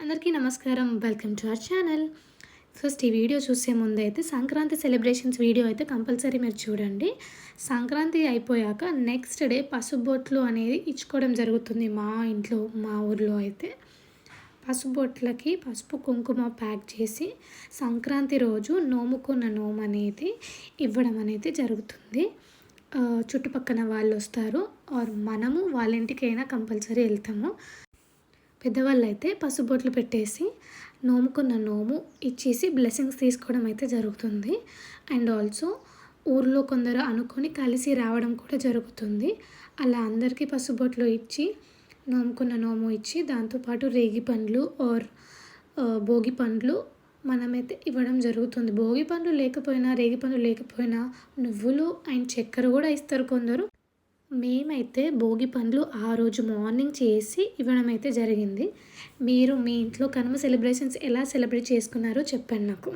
అందరికీ నమస్కారం. Welcome to our channel. First ఈ వీడియో చూసే ముందైతే సంక్రాంతి సెలబ్రేషన్స్ వీడియో అయితే కంపల్సరీ మీరు చూడండి. సంక్రాంతి అయిపోయాక నెక్స్ట్ డే పసుబొట్లు అనేది ఇచ్చుకోవడం జరుగుతుంది మా ఇంట్లో, మా ఊర్లో అయితే. పసుబొట్లకి పసుపు కుంకుమ ప్యాక్ చేసి సంక్రాంతి రోజు నోముకున్న నోము అనేది ఇవ్వడం అనేది జరుగుతుంది. చుట్టుపక్కన వాళ్ళు వస్తారు ఆర్ మనము వాళ్ళ ఇంటికైనా కంపల్సరీ వెళ్తాము. పెద్దవాళ్ళు అయితే పసుబొట్లు పెట్టేసి నోముకున్న నోము ఇచ్చేసి బ్లెస్సింగ్స్ తీసుకోవడం అయితే జరుగుతుంది. అండ్ ఆల్సో ఊర్లో కొందరు అనుకొని కలిసి రావడం కూడా జరుగుతుంది. అలా అందరికీ పసుబొట్లు ఇచ్చి నోముకున్న నోము ఇచ్చి దాంతోపాటు రేగి పండ్లు ఆర్ భోగి పండ్లు మనమైతే ఇవ్వడం జరుగుతుంది. భోగి పండ్లు లేకపోయినా రేగి పండ్లు లేకపోయినా నువ్వులు అండ్ చక్కెర కూడా ఇస్తారు కొందరు. మేమైతే భోగి పండ్లు ఆ రోజు మార్నింగ్ చేసి ఇవ్వడం అయితే జరిగింది. మీరు మీ ఇంట్లో కనుమ సెలబ్రేషన్స్ ఎలా సెలబ్రేట్ చేసుకున్నారో చెప్పండి నాకు.